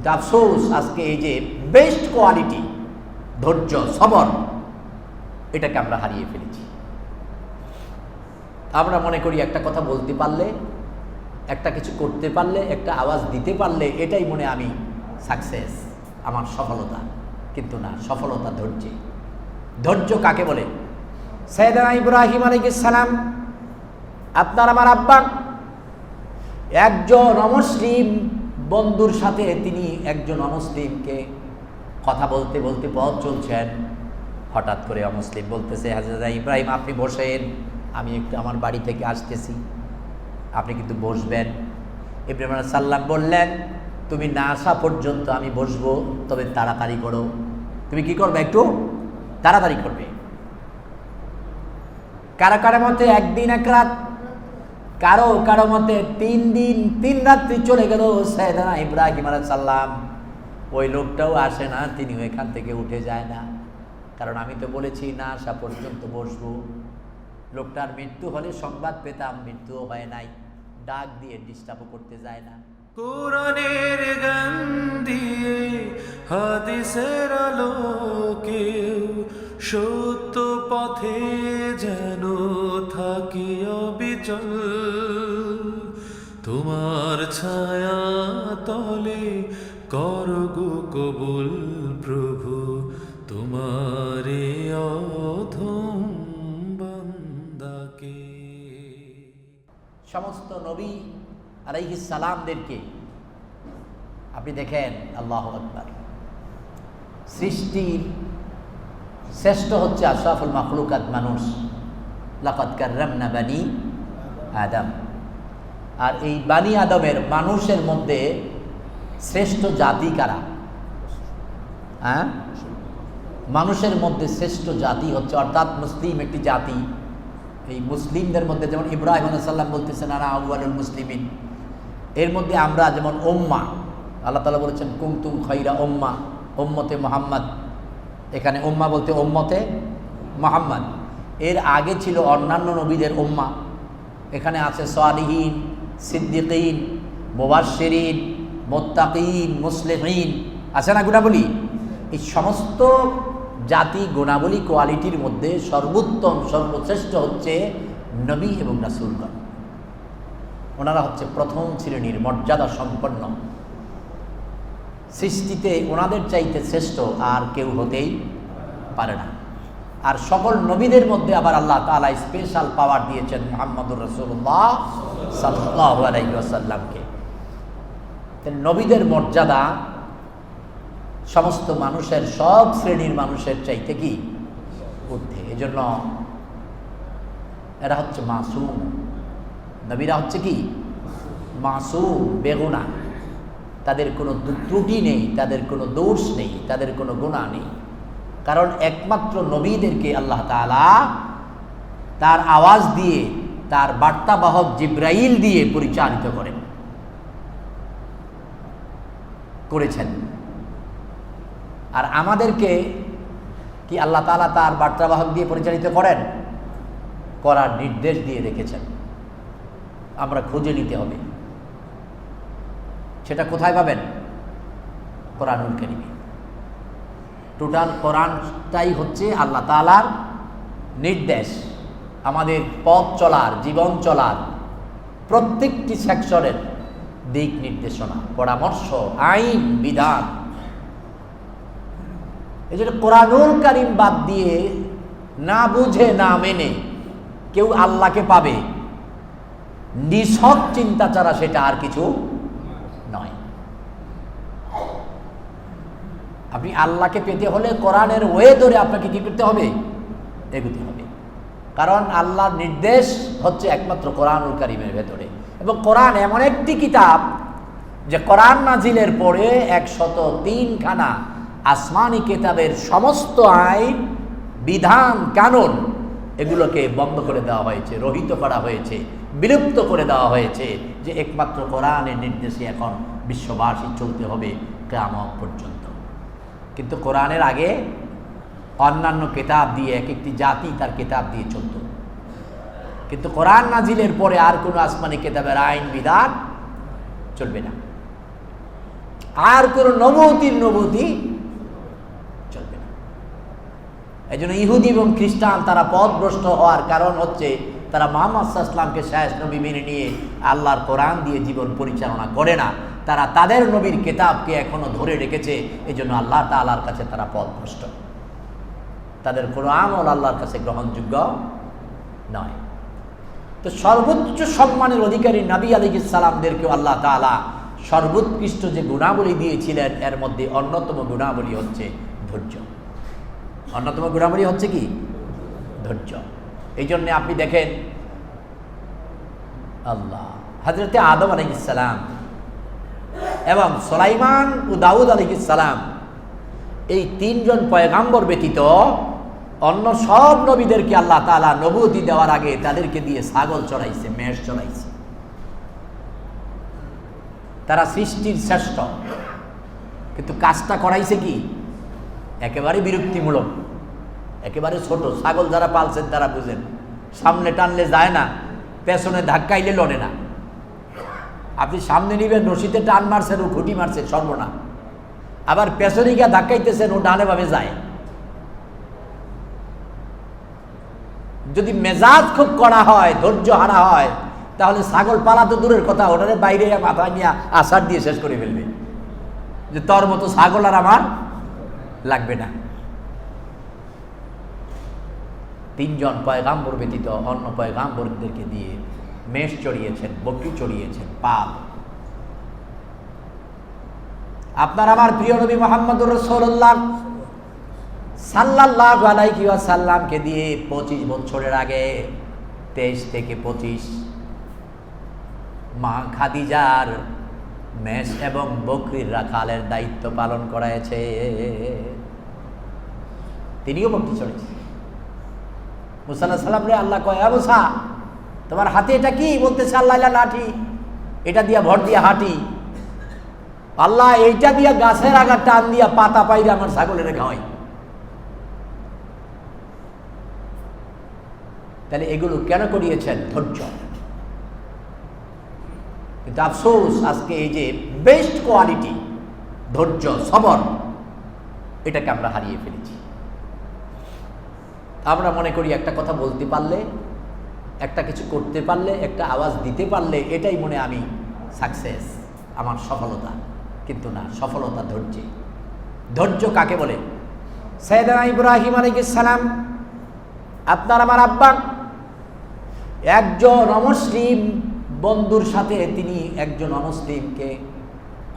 কিন্তু আফসোস আজকে এই যে বেস্ট কোয়ালিটি ধৈর্য সবর এটাকে আমরা হারিয়ে ফেলেছি। আমরা মনে করি একটা কথা বলতে পারলে, একটা কিছু করতে পারলে, একটা আওয়াজ দিতে পারলে এটাই মনে আমি সাকসেস, আমার সফলতা। কিন্তু না, সফলতা ধৈর্যে। ধৈর্য কাকে বলে? সাইয়েদনা ইব্রাহিম আলাইহিস সালাম, আপনার আমার আব্বা, একজন অমুসলিম বন্ধুর সাথে তিনি একজন অমুসলিমকে কথা বলতে বলতে পথ চলছেন। হঠাৎ করে অমুসলিম বলতেছে, হযরত ইব্রাহিম আপনি বসেন, আমি একটু আমার বাড়ি থেকে আসতেছি, আপনি কিন্তু বসবেন। ইব্রাহিম আলাইহিস সালাম বললেন, তুমি না আসা পর্যন্ত আমি বসবো, তবে তাড়াতাড়ি করো। তুমি কি করবে? একটু তাড়াতাড়ি করবে। কারো কারো মতে একদিন এক রাত, কারো কারো মতে 3 দিন 3 রাত্রি চলে গেল। সাইয়েদনা ইব্রাহিম আলাইহিস সালাম, ওই লোকটাও আসে না, তিনি ওইখান থেকে উঠে যায় না। কারণ আমি তো বলেছি না আসা পর্যন্ত বসবো। লোকটার মৃত্যু হলে সংবাদ পেতাম, মৃত্যুও হয় নাই, ডাক দিয়ে ডিস্টার্বও করতে যায় না। কোরআনের গান দিয়ে হাদিসের আলোকে সত্য পথে যেন থাকি অবিচল, তোমার ছায়া তলে করগো কবুল প্রভু, তোমারে অধম বান্দাকে। সমস্ত নবী আলাইহিস সালামদেরকে আপনি দেখেন, আল্লাহু আকবার, সৃষ্টির শ্রেষ্ঠ হচ্ছে আশরাফুল মাখলুকাত মানুষ, লাকাদ কাররামনা বানি আদম। আর এই বানি আদমের মানুষের মধ্যে শ্রেষ্ঠ জাতি কারা? হ্যাঁ, মানুষের মধ্যে শ্রেষ্ঠ জাতি হচ্ছে, অর্থাৎ মুসলিম একটি জাতি। এই মুসলিমদের মধ্যে যেমন ইব্রাহিম আলাইহিস সালাম বলতেছেন আনা আউয়ালুল মুসলিমিন, এর মধ্যে আমরা যেমন উম্মাহ, আল্লাহ তাআলা বলেছেন কুনতুম খায়রা উম্মাহ, উম্মতে মুহাম্মদ। এখানে উম্মাহ বলতে উম্মতে মুহাম্মদ। এর আগে ছিল অন্যান্য নবীদের উম্মাহ। এখানে আছে সালিহিন, সিদ্দিকিন, মুবাশশিরিন, মুত্তাকিন, মুসলিহিন, আছে না গুণাবলী? এই সমস্ত জাতি গুণাবলী কোয়ালিটির মধ্যে সর্বোত্তম সর্বশ্রেষ্ঠ হচ্ছে নবী এবং রাসূলগণ। ওনারা হচ্ছে প্রথম শ্রেণীর মর্যাদা সম্পন্ন। সৃষ্টিতে ওনাদের চাইতে শ্রেষ্ঠ আর কেউ হতেই পারে না। আর সকল নবীদের মধ্যে আবার আল্লাহ তাআলা স্পেশাল পাওয়ার দিয়েছেন মুহাম্মদুর রাসূলুল্লাহ সাল্লাল্লাহু আলাইহি ওয়াসাল্লামকে। নবীদের মর্যাদা সমস্ত মানুষের, সব শ্রেণীর মানুষের চাইতে কি ঊর্ধ্বে। এজন্য এরা হচ্ছে মাসুম। নবীরা হচ্ছে কি মাসুম, বেগুনা, তাদের কোনো ত্রুটি নেই, তাদের কোনো দোষ নেই, তাদের কোনো গুনাহ নেই। কারণ একমাত্র নবীদেরকে আল্লাহ তাআলা তার আওয়াজ দিয়ে, তার বার্তাবাহক জিবরাইল দিয়ে পরিচালিত করেছেন। আর আমাদেরকে কি আল্লাহ তাআলা তার বার্তাবাহক দিয়ে পরিচালিত করার নির্দেশ দিয়ে রেখেছেন। আমরা খুঁজে নিতে হবে। সেটা কোথায় পাবেন? কোরআনুল কারীমে। টোটাল কোরআনটাই হচ্ছে আল্লাহ তাআলার নির্দেশ, আমাদের পথ চলার, জীবন চলার প্রত্যেকটি সেকশনের দিক নির্দেশনা, পরামর্শ, আইন, বিধান। এই জন্য কোরআনুল কারীম বাদ দিয়ে, না বুঝে না মেনে কেউ আল্লাহকে পাবে, নিছক চিন্তা ছাড়া সেটা আর কিছু নয়। আপনি আল্লাহকে পেতে হলে কোরআনের ওয়ে ধরে আপনাকে কি করতে হবে? এগোতে হবে। কারণ আল্লাহর নির্দেশ হচ্ছে একমাত্র কোরআনুল কারীমের ভেতরে। এবং কোরআন এমন একটি কিতাব যে কোরআন নাজিলের পরে 103 খানা আসমানি কিতাবের সমস্ত আইন, বিধান, কানুন এগুলোকে বন্ধ করে দেওয়া হয়েছে, রহিত করা হয়েছে, বিলুপ্ত করে দেওয়া হয়েছে, যে একমাত্র কোরআনের নির্দেশে এখন বিশ্ববাসী চলতে হবে কিয়ামত পর্যন্ত। কিন্তু কোরআনের আগে অন্যান্য কিতাব দিয়ে এক একটি জাতি তার কিতাব দিয়ে চলত। কিন্তু কোরআন নাজিলের পরে আর কোনো আসমানি কিতাবের আইন বিধান চলবে না। আর কোনো নবুতি চলবে না। এই জন্য ইহুদি এবং খ্রিস্টান তারা পথভ্রষ্ট হওয়ার কারণ হচ্ছে তারা মুহাম্মদ সাল্লাল্লাহু আলাইহি ওয়াসাল্লামকে শেষ নবী মেনে নিয়ে আল্লাহর কোরআন দিয়ে জীবন পরিচালনা করে না। তারা তাদের নবীর কিতাবকে এখনো ধরে রেখেছে, এই জন্য আল্লাহ তাআলার কাছে তারা পথভ্রষ্ট। তাদের কোনো আমল আল্লাহর কাছে গ্রহণযোগ্য নয়। তো সর্বোচ্চ সম্মানের অধিকারী নবী আলাইহিস সালামদেরকেও আল্লাহ তাআলা সর্বোৎকৃষ্ট যে গুণাবলী দিয়েছিলেন, এর মধ্যে অন্যতম গুণাবলী হচ্ছে ধৈর্য। অন্যতম গুণাবলী হচ্ছে কি? ধৈর্য। এই জন্যে আপনি দেখেন আল্লাহ হযরতে আদম আলাইহিস সালাম এবং সুলাইমান ও দাউদ আলাইহিস সালাম, এই তিনজন পয়গাম্বর ব্যতীত অন্য সব নবীদেরকে আল্লাহ তাআলা নবুয়তি দেওয়ার আগে তাদেরকে দিয়ে ছাগল চড়াইছে, মেষ চড়াইছে। তারা সৃষ্টির শ্রেষ্ঠ, কিন্তু কাজটা করাইছে কি? একেবারে বিরক্তিমূলক, একেবারে ছোট। ছাগল যারা পালছেন তারা বুঝেন, সামনে টানলে যায় না, পেছনে ধাক্কাইলে লড়ে না। আপনি সামনে নিবেন, রশিতে টান মারছেন, ও খুঁটি মারছেন, সর্বনা। আবার পেছনে গিয়ে ধাক্কাইতেছেন, ও ডানে ভাবে যায়। যদি মেজাজ খুব কড়া হয়, ধৈর্য হারা হয়, তাহলে ছাগল পালা তো দূরের কথা, ওটারে বাইরে মাথায় নিয়ে আছাড় দিয়ে শেষ করে ফেলবে, যে তোর মতো ছাগল আর আমার লাগবে না। তিনজন পয়গাম্বর ব্যতীত অন্য পয়গাম্বরদেরকে দিয়ে মেষ চড়িয়েছেন, বকরি চড়িয়েছেন, পাল। আপনার আমার প্রিয় নবী মুহাম্মদুর রাসূলুল্লাহ সাল্লাল্লাহু আলাইহি ওয়াসাল্লামকে দিয়ে 25 বছরের আগে, 23 থেকে 25, মা খাদিজার মেষ এবং বকরির রাখালের দায়িত্ব পালন করাইছে। তিনিও বকরি চড়েছে। মুসা আলাইহিস সালাম রে আল্লাহ কয়, আ মুসা, তোমার হাতে এটা কি? বলতেছে আল্লাহ লাঠি, এটা দিয়া ভর দিয়া হাঁটি। আল্লাহ এইটা দিয়া গাছের আগা টান দিয়া পাতা পাইরে আমার ছাগলের খাওয়াই। তাহলে এগুলো কেন করিয়েছেন? ধৈর্য। কিন্তু আফসোস, আজকে এই যে বেস্ট কোয়ালিটি ধৈর্য, সবর, এটাকে আমরা হারিয়ে ফেলেছি। আমরা মনে করি একটা কথা বলতে পারলে, একটা কিছু করতে পারলে, একটা আওয়াজ দিতে পারলে, এটাই মনে আমি সাকসেস, আমার সফলতা। কিন্তু না, সফলতা ধৈর্যে। ধৈর্য কাকে বলে? সাইয়েদনা ইব্রাহিম আলাইহিস সালাম, আপনার আমার আব্বা, একজন অমুসলিম বন্ধুর সাথে তিনি একজন অমুসলিমকে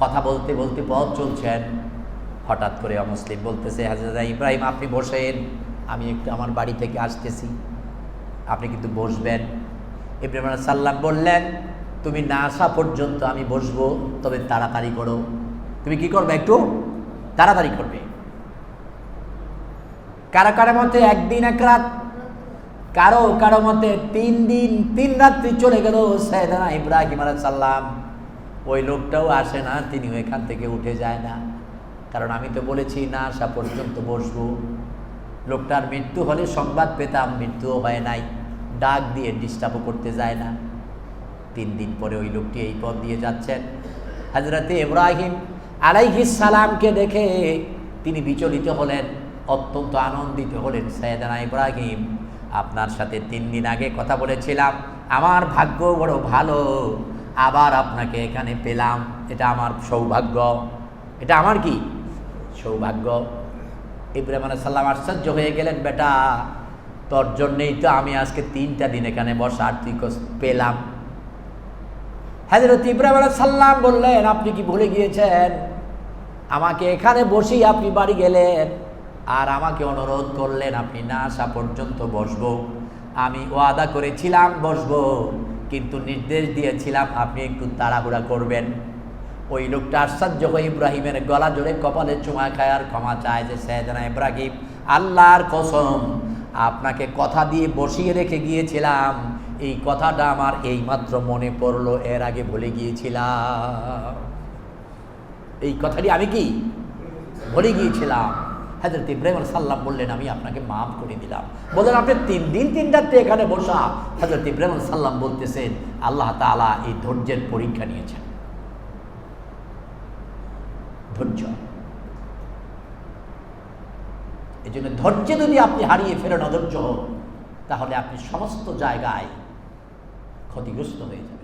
কথা বলতে বলতে পথ চলছেন। হঠাৎ করে অমুসলিম বলতেছে, হযরত ইব্রাহিম আপনি বসেন, আমি একটু আমার বাড়ি থেকে আসতেছি, আপনি কিন্তু বসবেন। ইব্রাহিম আলাইহিস সালাম বললেন, তুমি না আসা পর্যন্ত আমি বসবো, তবে তাড়াতাড়ি করো। তুমি কি করবে? একটু তাড়াতাড়ি করবে। কারো কারো মতে একদিন এক রাত, কারো কারো মতে 3 দিন 3 রাত্রি চলে গেল। সাইয়েদনা ইব্রাহিম আলাইহিস সালাম, ওই লোকটাও আসে না, তিনি এখান থেকে উঠে যায় না, কারণ আমি তো বলেছি না আসা পর্যন্ত বসবো। লোকটার মৃত্যু হলে সংবাদ পেতাম, মৃত্যুও হয় নাই, ডাক দিয়ে ডিস্টার্বও করতে যায় না। 3 দিন পরে ওই লোকটি এই পথ দিয়ে যাচ্ছেন। হযরতে ইব্রাহিম আলাইহিস সালামকে দেখে তিনি বিচলিত হলেন, অত্যন্ত আনন্দিত হলেন। সাইয়েদনা ইব্রাহিম, আপনার সাথে 3 দিন আগে কথা বলেছিলাম, আমার ভাগ্য বড় ভালো, আবার আপনাকে এখানে পেলাম, এটা আমার সৌভাগ্য, এটা আমার কি সৌভাগ্য। ইব্রাহিম আলাইহিস সালাম আশ্চর্য হয়ে গেলেন, বেটা তোর জন্যই তো আমি আজকে 3টা দিন এখানে বসার তুই পেলাম। হযরত ইব্রাহিম আলাইহিস সালাম বললেন, আপনি কি ভুলে গিয়েছেন? আমাকে এখানে বসেই আপনি বাড়ি গেলেন, আর আমাকে অনুরোধ করলেন আপনি না আসা পর্যন্ত বসবো। আমি ওয়াদা করেছিলাম বসবো, কিন্তু নির্দেশ দিয়েছিলাম আপনি একটু তাড়াহুড়া করবেন। ওই লোকটা আশ্চর্য হয়ে ইব্রাহিমের গলা জোরে কপালে চুমা খায় আর ক্ষমা চায়, যে সাইয়েদনা ইব্রাহিম, আল্লাহর কসম, আপনাকে কথা দিয়ে বসিয়ে রেখে গিয়েছিলাম, এই কথাটা আমার এইমাত্র মনে পড়লো, এর আগে ভুলে গিয়েছিলাম। এই কথাটি আমি কি ভুলে গিয়েছিলাম। হযরত ইব্রাহিম আলাইহিস সালাম বললেন, আমি আপনাকে মাফ করে দিলাম। বললেন, আপনি 3 দিন 3 রাত্রি এখানে বসা। হযরত ইব্রাহিম আলাইহিস সালাম বলতেছেন, আল্লাহ তাআলা এই ধৈর্যের পরীক্ষা নিয়েছেন। ধৈর্য। এই জন্য ধৈর্য যদি আপনি হারিয়ে ফেলেন, অধৈর্য হন, তাহলে আপনি সমস্ত জায়গায় ক্ষতিগ্রস্ত হয়ে যান।